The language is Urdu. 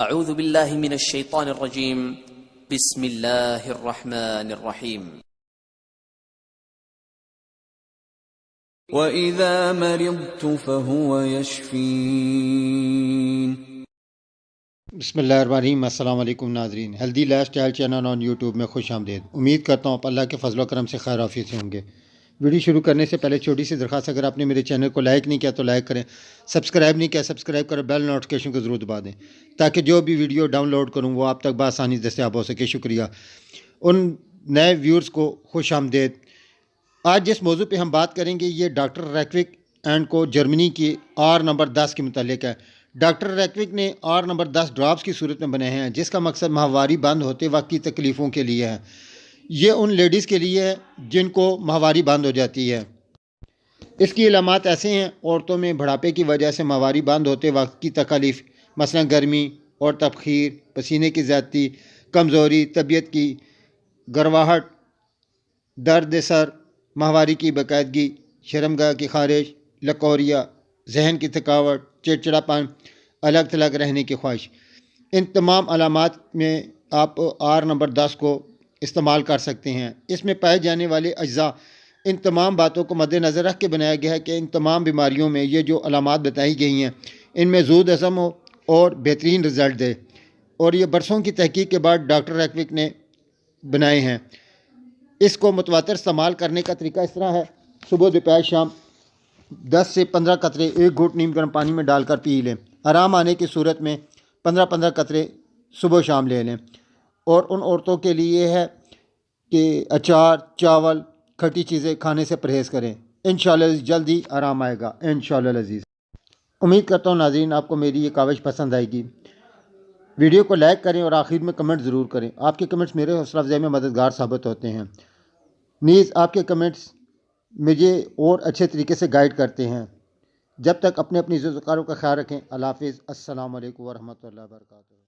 اعوذ باللہ من الشیطان الرجیم بسم اللہ الرحمن الرحیم وَإِذَا مَرِضْتُ فَهُوَ يَشْفِينِ۔ بسم اللہ الرحمن الرحیم۔ السلام علیکم ناظرین، healthy life style channel on YouTube میں خوش آمدید۔ امید کرتا ہوں آپ اللہ کے فضل و کرم سے خیر عافیت سے ہوں گے۔ ویڈیو شروع کرنے سے پہلے چھوٹی سی درخواست، اگر آپ نے میرے چینل کو لائک نہیں کیا تو لائک کریں، سبسکرائب نہیں کیا سبسکرائب کریں، بیل نوٹیفکیشن کو ضرور دبا دیں تاکہ جو بھی ویڈیو ڈاؤن لوڈ کروں وہ آپ تک بآسانی دستیاب ہو سکے۔ شکریہ۔ ان نئے ویورز کو خوش آمدید۔ آج جس موضوع پہ ہم بات کریں گے یہ ڈاکٹر ریکوک اینڈ کو جرمنی کی آر نمبر 10 کے متعلق ہے۔ ڈاکٹر ریکوک نے آر نمبر 10 ڈراپس کی صورت میں بنے ہیں، جس کا مقصد ماہواری بند ہوتے وقت کی تکلیفوں کے لیے ہے۔ یہ ان لیڈیز کے لیے ہے جن کو ماہواری بند ہو جاتی ہے۔ اس کی علامات ایسے ہیں: عورتوں میں بڑھاپے کی وجہ سے ماہواری بند ہوتے وقت کی تکلیف، مثلا گرمی اور تبخیر، پسینے کی زیادتی، کمزوری، طبیعت کی گرواہٹ، درد سر، ماہواری کی باقاعدگی، شرمگاہ کی خارش، لکوریا، ذہن کی تھکاوٹ، چڑچڑاپن، الگ تھلگ رہنے کی خواہش۔ ان تمام علامات میں آپ آر نمبر 10 کو استعمال کر سکتے ہیں۔ اس میں پائے جانے والے اجزاء ان تمام باتوں کو مد نظر رکھ کے بنایا گیا ہے کہ ان تمام بیماریوں میں یہ جو علامات بتائی گئی ہیں ان میں زود ہضم ہو اور بہترین رزلٹ دے، اور یہ برسوں کی تحقیق کے بعد ڈاکٹر ریکوک نے بنائے ہیں۔ اس کو متواتر استعمال کرنے کا طریقہ اس طرح ہے: صبح دوپہر شام 10 سے 15 قطرے ایک گھونٹ نیم گرم پانی میں ڈال کر پی لیں۔ آرام آنے کی صورت میں 15 قطرے صبح و شام لے لیں۔ اور ان عورتوں کے لیے ہے کہ اچار، چاول، کھٹی چیزیں کھانے سے پرہیز کریں۔ انشاءاللہ جلدی آرام آئے گا انشاءاللہ العزیز۔ امید کرتا ہوں ناظرین آپ کو میری یہ کاوش پسند آئے گی۔ ویڈیو کو لائک کریں اور آخر میں کمنٹ ضرور کریں۔ آپ کے کمنٹس میرے حوصلہ افزائی میں مددگار ثابت ہوتے ہیں۔ نیز آپ کے کمنٹس مجھے اور اچھے طریقے سے گائیڈ کرتے ہیں۔ جب تک اپنے عزت وقار کا خیال رکھیں۔ اللہ حافظ۔ السلام علیکم ورحمۃ اللہ وبرکاتہ۔